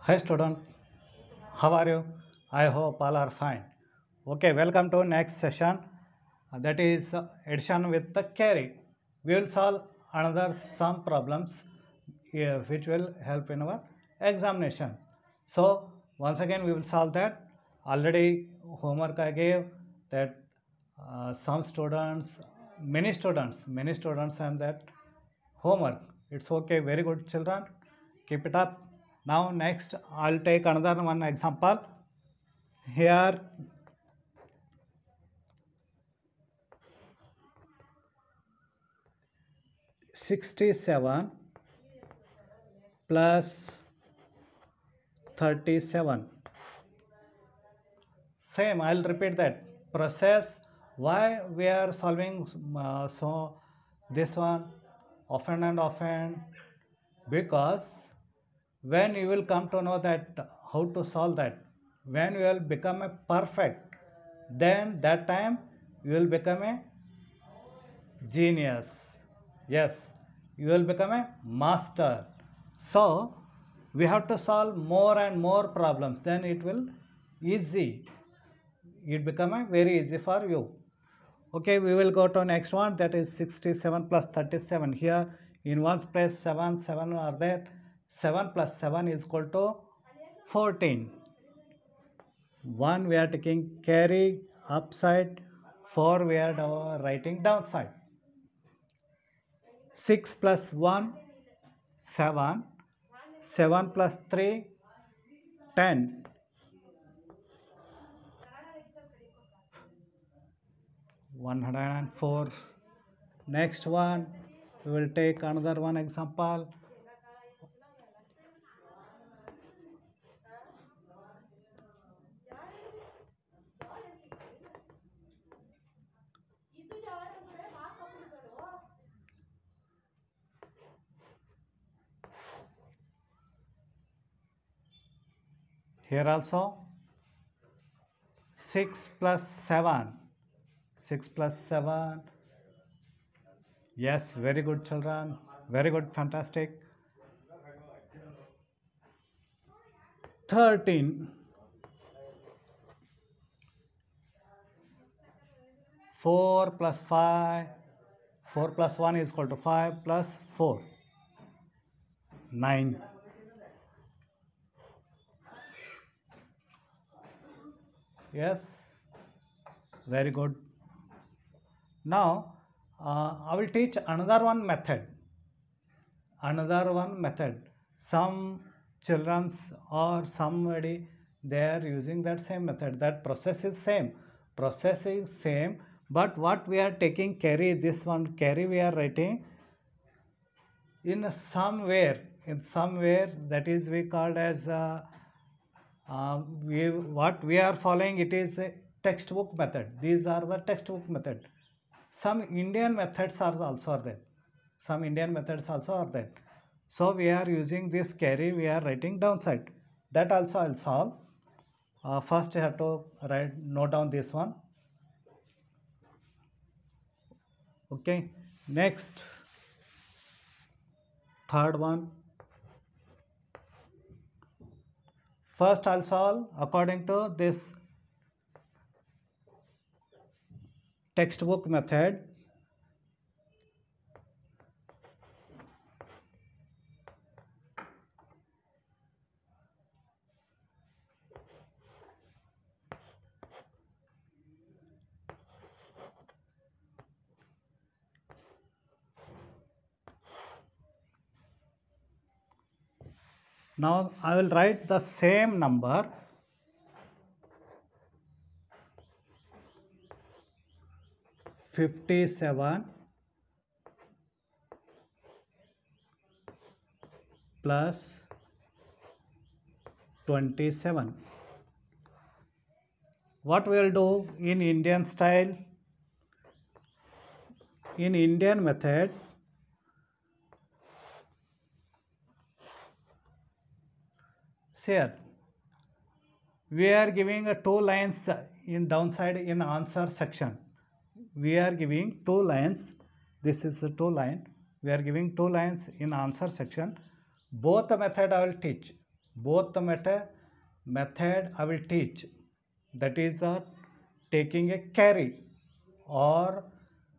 Hi student, how are you? I hope all are fine. Okay, welcome to next session. That is addition with the carry. We will solve another some problems which will help in our examination. So once again we will solve that. Already homework I gave that some students, many students and that homework. It's okay, very good children. Keep it up. Now next I'll take another one example. Here 67 plus 37. Same, I'll repeat that process. Why we are solving so this one often and often? Because when you will come to know that how to solve that, when you will become a perfect, then that time you will become a genius. Yes, you will become a master. So we have to solve more and more problems, then it will easy, it become a very easy for you. Okay, we will go to next one, that is 67 plus 37. Here in one's place 7 are there. 7 plus 7 is equal to 14. 1 we are taking carry upside, 4 we are writing downside. 6 plus 1 7, 7 plus 3 10. 104. Next one we will take another one example. Here also 6 plus 7. 6 plus 7. Yes, very good children. Very good, fantastic. 13. 4 plus 5. 4 plus 1 is equal to 5 plus 4. 9. Yes, very good. Now I will teach another one method. Some children's or somebody, they are using that same method. That process is same, but what we are taking carry, this one carry we are writing in somewhere that is we called as what we are following, it is a textbook method. These are the textbook method. Some Indian methods are also there. So we are using this carry, we are writing downside. That also I'll solve. First you have to note down this one. Okay, next, third one. First I'll solve according to this textbook method. Now I will write the same number (57) plus 27. What we will do in Indian style, in Indian method, here we are giving two lines in downside in answer section. We are giving two lines. This is a two line. We are giving two lines in answer section. Both the method I will teach. both the method I will teach, that is taking a carry or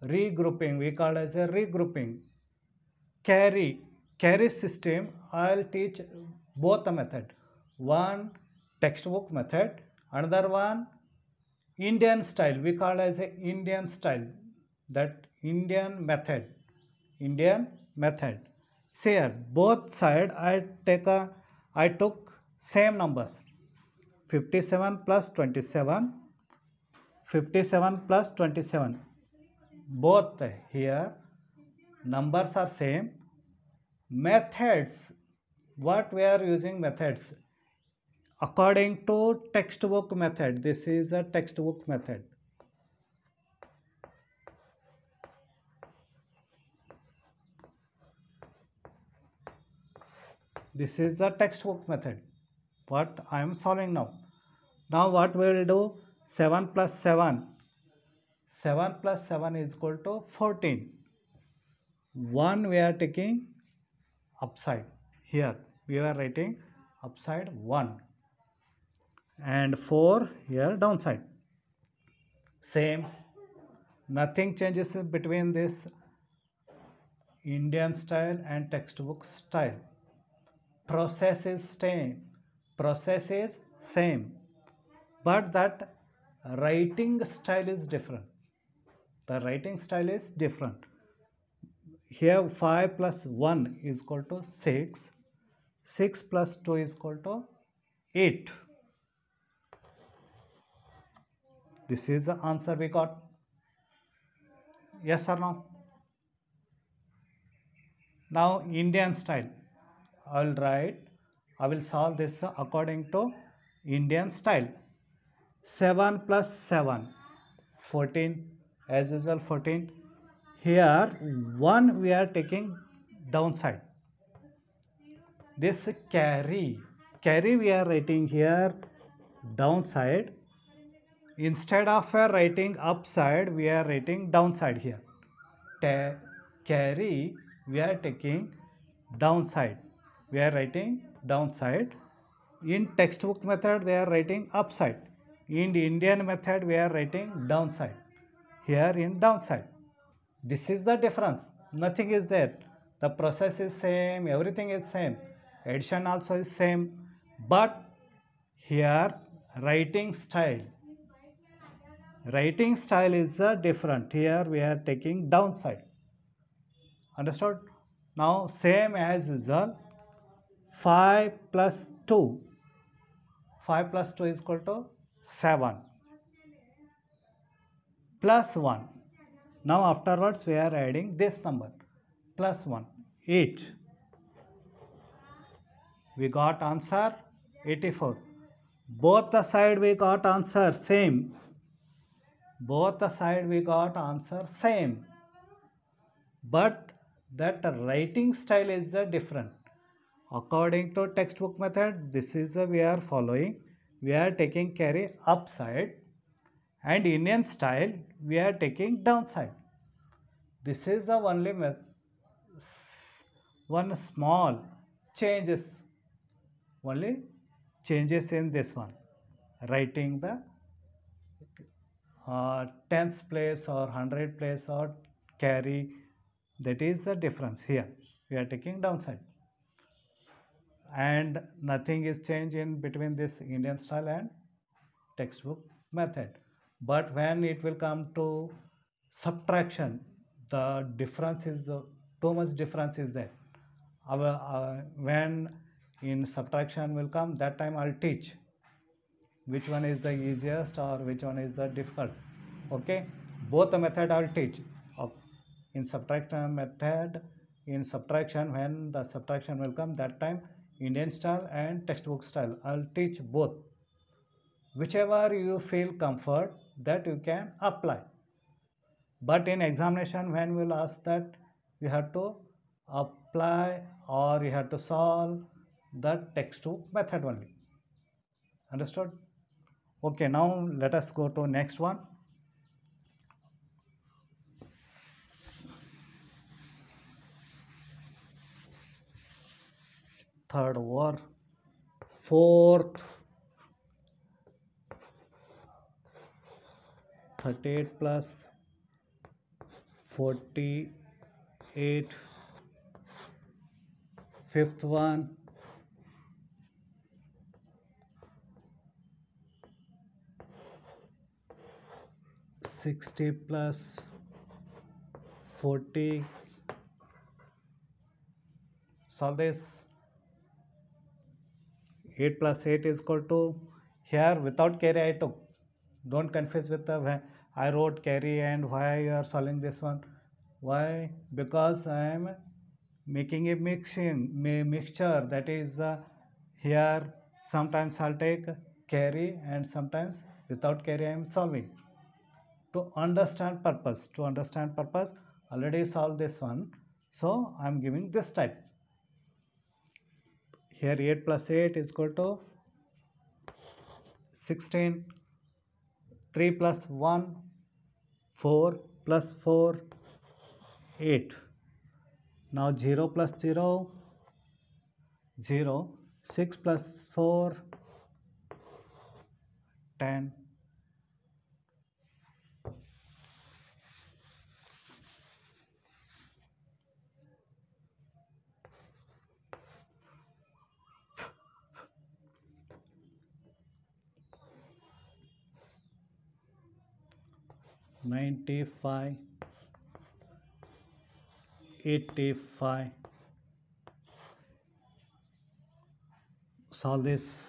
regrouping, we call as a regrouping. Carry system I'll teach both the method, one textbook method, another one Indian style, we call as a Indian style, that Indian method. See here, both side I took same numbers, 57 plus 27, 57 plus 27, both here numbers are same. Methods, what we are using methods according to textbook method. This is a textbook method. This is the textbook method what I am solving now. Now what we will do, 7 plus 7, 7 plus 7 is equal to 14. 1 we are taking upside, here we are writing upside 1, and 4 here downside. Same, nothing changes between this Indian style and textbook style. Process is same, but that writing style is different. The writing style is different. Here 5 plus 1 is equal to 6, 6 plus 2 is equal to 8. This is the answer we got. Yes or no? Now Indian style, I will solve this according to Indian style. 7 plus 7, 14, as usual 14. Here 1 we are taking downside. This carry we are writing here downside. Instead of writing upside, we are writing downside here. Carry we are taking downside. We are writing downside. In textbook method they are writing upside. In the Indian method we are writing downside. Here in downside. This is the difference. Nothing is there. The process is same, everything is same. Addition also is same. But here writing style is different. Here we are taking downside. Understood? Now same as usual, 5 plus 2, 5 plus 2 is equal to 7, plus 1. Now afterwards we are adding this number, plus 1, 8. We got answer 84. Both the side we got answer same. Both the side we got answer same. But that writing style is the different. According to textbook method, this is we are following. We are taking carry upside, and Indian style we are taking downside. This is the only one small changes. Only changes in this one. Writing the tens place or 100 place or carry, that is the difference. Here we are taking downside, and nothing is changed in between this Indian style and textbook method. But when it will come to subtraction, the difference is too much difference is there. When in subtraction will come, that time I'll teach which one is the easiest or which one is the difficult. Okay, both the method I'll teach. In subtraction method, in subtraction, when the subtraction will come, that time Indian style and textbook style I'll teach both. Whichever you feel comfort, that you can apply. But in examination, when we'll ask that, you have to apply or you have to solve the textbook method only. Understood? Okay, now let us go to next one. Third over. fourth, 38 plus 48, fifth one, 60 plus 40. Solve this. 8 plus 8 is equal to, here without carry I took. Don't confuse with the, I wrote carry and why you are solving this one. Why? Because I am making a mixture, that is here sometimes I'll take carry and sometimes without carry I am solving. To understand purpose, already solved this one, so I am giving this type. Here 8 plus 8 is equal to 16, 3 plus 1, 4 plus 4, 8. Now 0 plus 0, 0, 6 plus 4, 10. $95, $85. Solve this.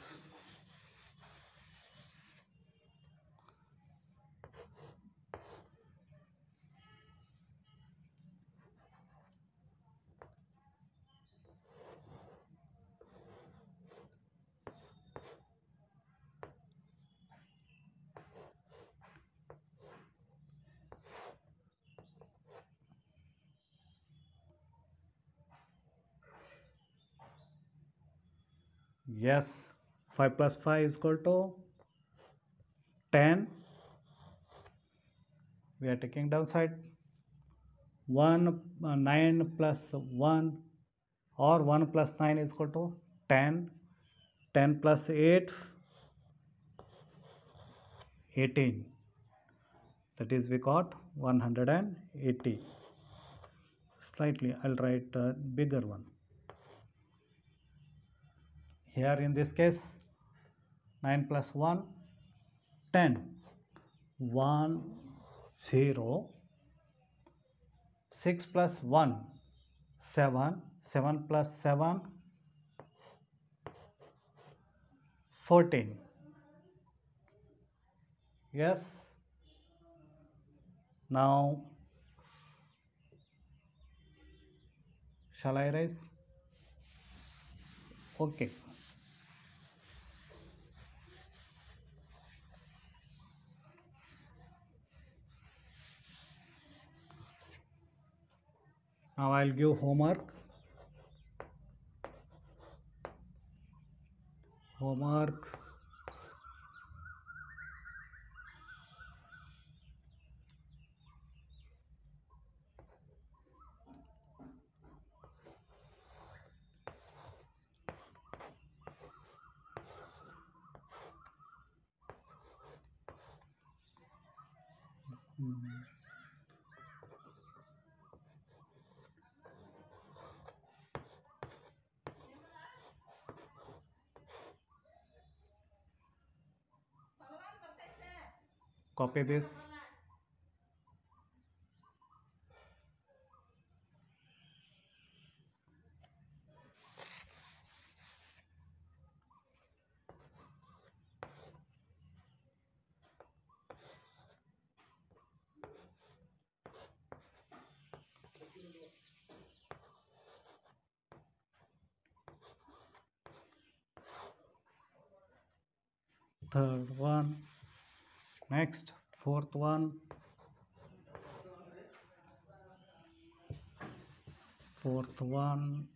Yes, 5 plus 5 is equal to 10. We are taking downside. 9 plus 1 or 1 plus 9 is equal to 10. 10 plus 8, 18. That is, we got 180. Slightly, I'll write a bigger one. Here in this case, 9 plus 1, 10. 1, 0. 6 plus 1, 7. 7 plus 7, 14. Yes. Now, shall I erase? Okay. Now I'll give homework. Homework. Copy this. Third one. Next, fourth one. Fourth one.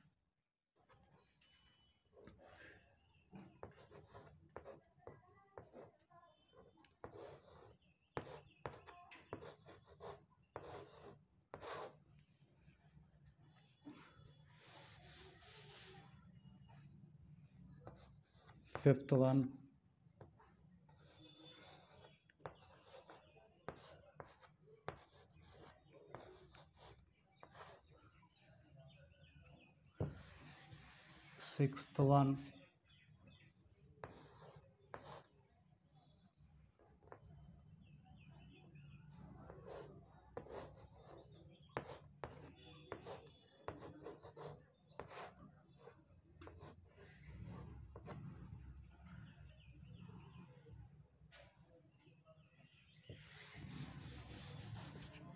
Fifth one. Sixth one.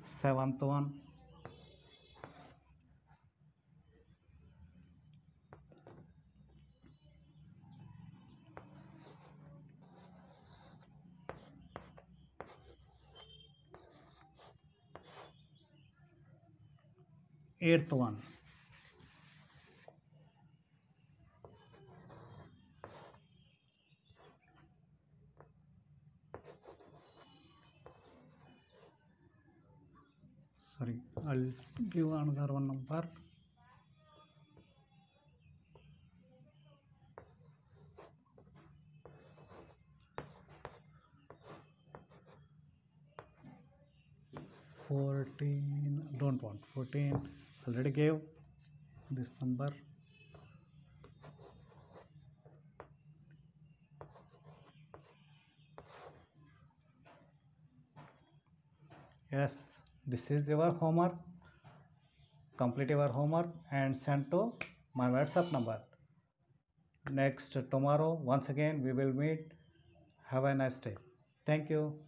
Seventh one. Eighth one. Sorry, I'll give another one number. Don't want 14. Already gave this number. Yes, this is your homework. Complete your homework and send to my WhatsApp number. Next tomorrow once again we will meet. Have a nice day. Thank you.